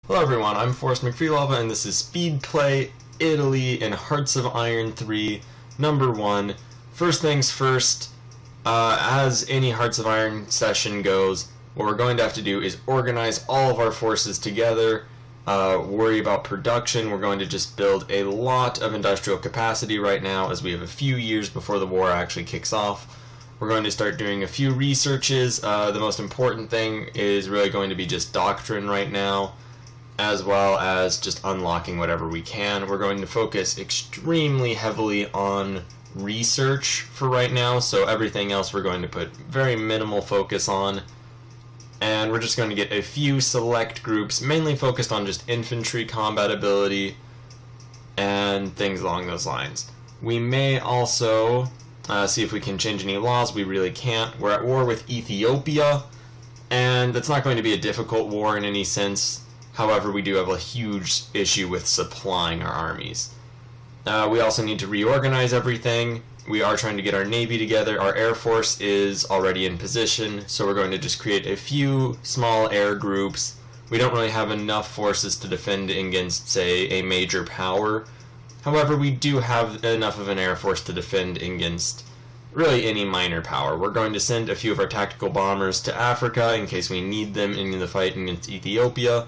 Hello everyone, I'm Forrest McFreelova and this is Speedplay, Italy in Hearts of Iron 3, number 1. First things first, as any Hearts of Iron session goes, what we're going to have to do is organize all of our forces together, worry about production. We're going to just build a lot of industrial capacity right now as we have a few years before the war actually kicks off. We're going to start doing a few researches. The most important thing is really going to be just doctrine right now, as well as just unlocking whatever we can. We're going to focus extremely heavily on research for right now, so everything else we're going to put very minimal focus on. And we're just going to get a few select groups, mainly focused on just infantry combat ability and things along those lines. We may also see if we can change any laws. We really can't. We're at war with Ethiopia, and that's not going to be a difficult war in any sense. However, we do have a huge issue with supplying our armies. We also need to reorganize everything. We are trying to get our navy together. Our air force is already in position, so we're going to just create a few small air groups. We don't really have enough forces to defend against, say, a major power. However, we do have enough of an air force to defend against really any minor power. We're going to send a few of our tactical bombers to Africa in case we need them in the fight against Ethiopia.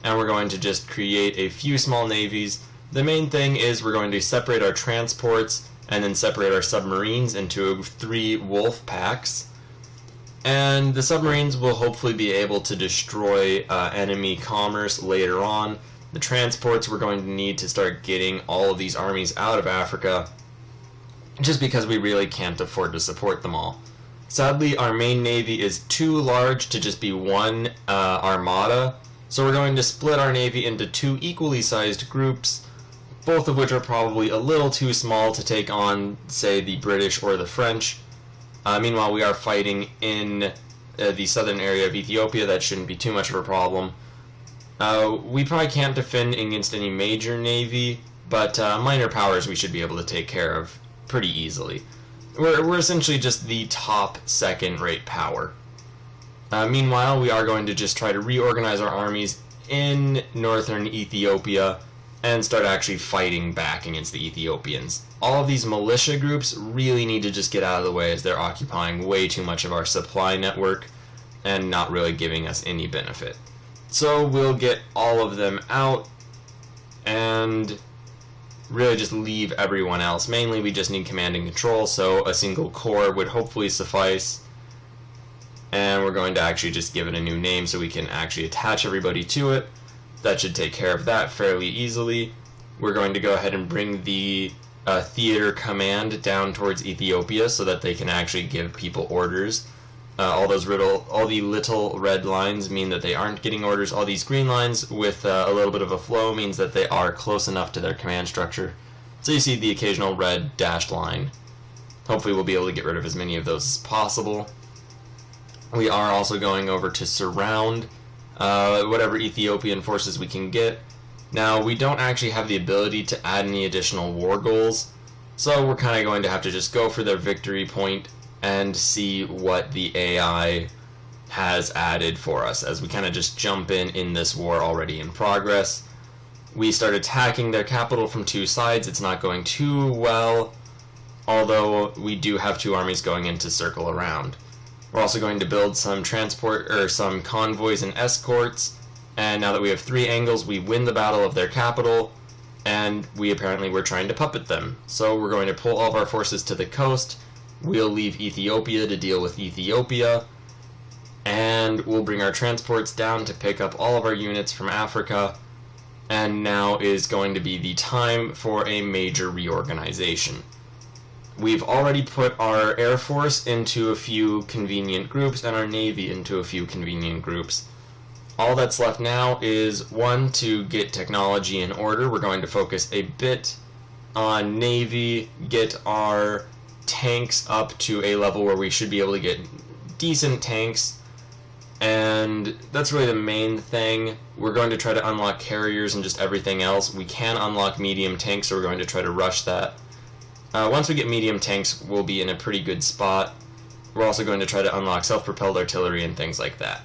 And we're going to just create a few small navies. The main thing is we're going to separate our transports and then separate our submarines into 3 wolf packs. And the submarines will hopefully be able to destroy enemy commerce later on. The transports we're going to need to start getting all of these armies out of Africa, just because we really can't afford to support them all. Sadly, our main navy is too large to just be one armada. So we're going to split our navy into 2 equally sized groups, both of which are probably a little too small to take on, say, the British or the French. Meanwhile, we are fighting in the southern area of Ethiopia. That shouldn't be too much of a problem. We probably can't defend against any major navy, but minor powers we should be able to take care of pretty easily. We're essentially just the top second-rate power. Meanwhile, we are going to just try to reorganize our armies in northern Ethiopia and start actually fighting back against the Ethiopians. All of these militia groups really need to just get out of the way, as they're occupying way too much of our supply network and not really giving us any benefit. So we'll get all of them out and really just leave everyone else. Mainly we just need command and control, so a single corps would hopefully suffice. And we're going to actually just give it a new name so we can actually attach everybody to it. That should take care of that fairly easily. We're going to go ahead and bring the theater command down towards Ethiopia so that they can actually give people orders. All the little red lines mean that they aren't getting orders. All these green lines with a little bit of a flow means that they are close enough to their command structure. So you see the occasional red dashed line. Hopefully we'll be able to get rid of as many of those as possible. We are also going over to surround whatever Ethiopian forces we can get. Now, we don't actually have the ability to add any additional war goals, so we're kind of going to have to just go for their victory point and see what the AI has added for us, as we kind of just jump in this war already in progress. We start attacking their capital from 2 sides. It's not going too well, although we do have 2 armies going in to circle around. We're also going to build some some convoys and escorts, and now that we have 3 angles, we win the battle of their capital, and we apparently were trying to puppet them. So we're going to pull all of our forces to the coast. We'll leave Ethiopia to deal with Ethiopia, and we'll bring our transports down to pick up all of our units from Africa, and now is going to be the time for a major reorganization. We've already put our Air Force into a few convenient groups and our Navy into a few convenient groups. All that's left now is, 1, to get technology in order. We're going to focus a bit on Navy, get our tanks up to a level where we should be able to get decent tanks, and that's really the main thing. We're going to try to unlock carriers and just everything else. We can unlock medium tanks, so we're going to try to rush that. Once we get medium tanks, we'll be in a pretty good spot. We're also going to try to unlock self-propelled artillery and things like that.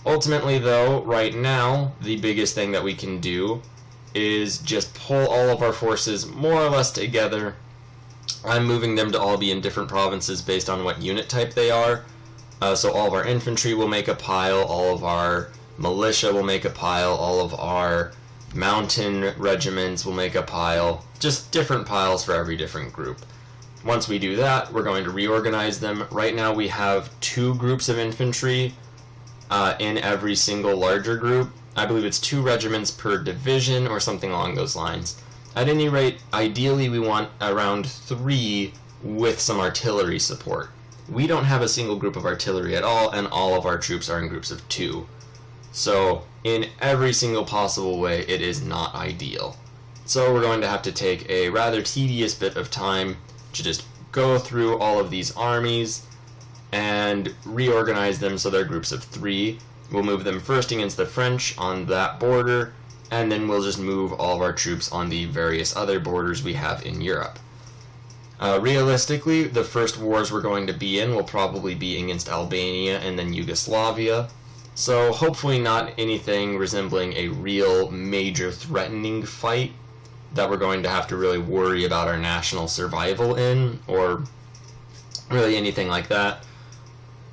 Ultimately, though, right now, the biggest thing that we can do is just pull all of our forces more or less together. I'm moving them to all be in different provinces based on what unit type they are. So all of our infantry will make a pile, all of our militia will make a pile, all of our mountain regiments will make a pile, just different piles for every different group. Once we do that, we're going to reorganize them. Right now we have 2 groups of infantry in every single larger group. I believe it's 2 regiments per division or something along those lines. At any rate, ideally we want around 3 with some artillery support. We don't have a single group of artillery at all, and all of our troops are in groups of 2. So, in every single possible way, it is not ideal. So we're going to have to take a rather tedious bit of time to just go through all of these armies and reorganize them so they're groups of 3. We'll move them first against the French on that border, and then we'll just move all of our troops on the various other borders we have in Europe. Realistically, the first wars we're going to be in will probably be against Albania and then Yugoslavia, so hopefully not anything resembling a real major threatening fight that we're going to have to really worry about our national survival in, or really anything like that.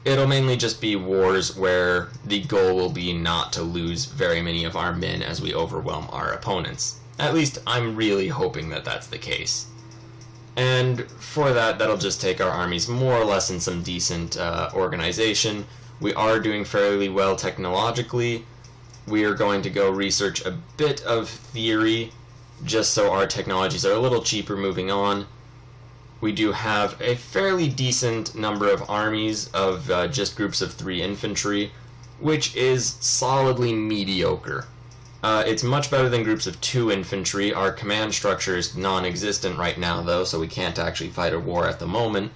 It'll mainly just be wars where the goal will be not to lose very many of our men as we overwhelm our opponents. At least I'm really hoping that that's the case. And for that, that'll just take our armies more or less in some decent organization. We are doing fairly well technologically. We are going to go research a bit of theory, just so our technologies are a little cheaper moving on. We do have a fairly decent number of armies of just groups of 3 infantry, which is solidly mediocre. It's much better than groups of 2 infantry. Our command structure is non-existent right now, though, so we can't actually fight a war at the moment.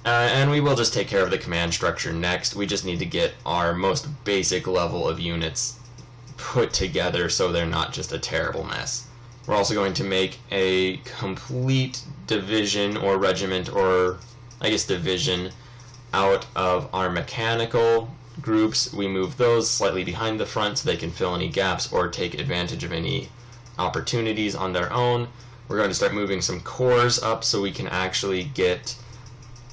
And we will just take care of the command structure next. We just need to get our most basic level of units put together so they're not just a terrible mess. We're also going to make a complete division or regiment, or I guess division, out of our mechanical groups. We move those slightly behind the front so they can fill any gaps or take advantage of any opportunities on their own. We're going to start moving some corps up so we can actually get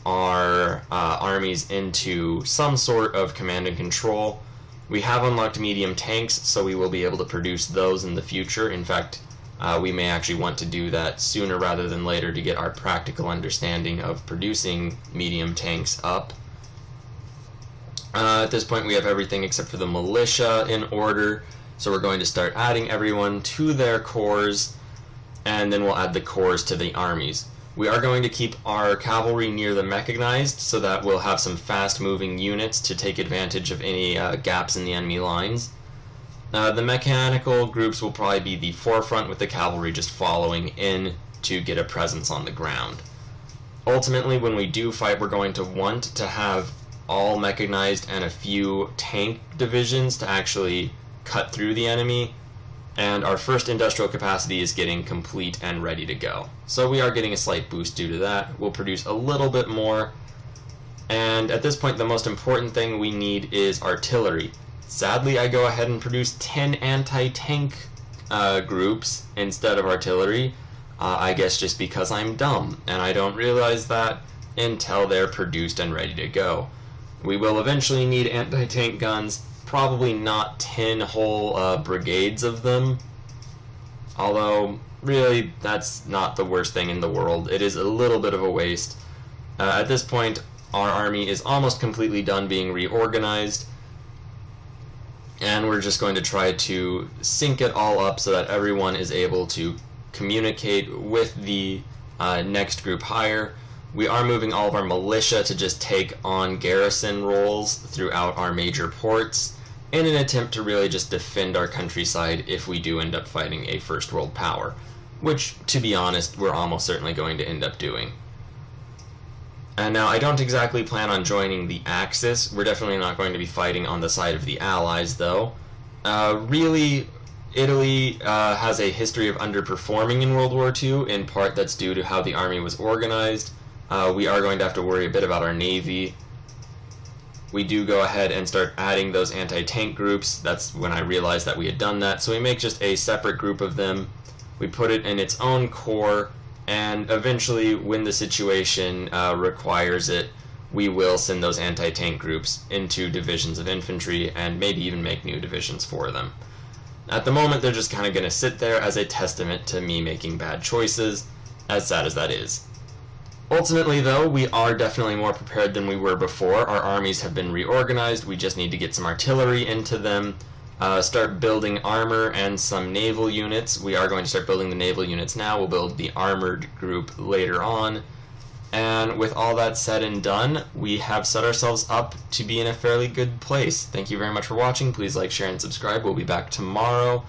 our armies into some sort of command and control. We have unlocked medium tanks, so we will be able to produce those in the future. In fact, we may actually want to do that sooner rather than later to get our practical understanding of producing medium tanks up. At this point we have everything except for the militia in order, so we're going to start adding everyone to their corps, and then we'll add the corps to the armies. We are going to keep our cavalry near the mechanized so that we'll have some fast-moving units to take advantage of any gaps in the enemy lines. The mechanical groups will probably be the forefront, with the cavalry just following in to get a presence on the ground. Ultimately, when we do fight, we're going to want to have all mechanized and a few tank divisions to actually cut through the enemy, and our first industrial capacity is getting complete and ready to go. So we are getting a slight boost due to that. We'll produce a little bit more, and at this point the most important thing we need is artillery. Sadly, I go ahead and produce 10 anti-tank groups instead of artillery, I guess just because I'm dumb, and I don't realize that until they're produced and ready to go. We will eventually need anti-tank guns, probably not 10 whole brigades of them, although really that's not the worst thing in the world. It is a little bit of a waste. At this point, our army is almost completely done being reorganized, and we're just going to try to sync it all up so that everyone is able to communicate with the next group higher. We are moving all of our militia to just take on garrison roles throughout our major ports in an attempt to really just defend our countryside if we do end up fighting a first world power, which, to be honest, we're almost certainly going to end up doing. And now, I don't exactly plan on joining the Axis. We're definitely not going to be fighting on the side of the Allies, though. Really, Italy has a history of underperforming in World War II. In part, that's due to how the army was organized. We are going to have to worry a bit about our navy. we do go ahead and start adding those anti-tank groups. That's when I realized that we had done that. So we make just a separate group of them. We put it in its own core, and eventually, when the situation requires it, we will send those anti-tank groups into divisions of infantry and maybe even make new divisions for them. At the moment, they're just kind of going to sit there as a testament to me making bad choices, as sad as that is. Ultimately, though, we are definitely more prepared than we were before. Our armies have been reorganized. We just need to get some artillery into them, start building armor and some naval units. We are going to start building the naval units now. We'll build the armored group later on. And with all that said and done, we have set ourselves up to be in a fairly good place. Thank you very much for watching. Please like, share, and subscribe. We'll be back tomorrow.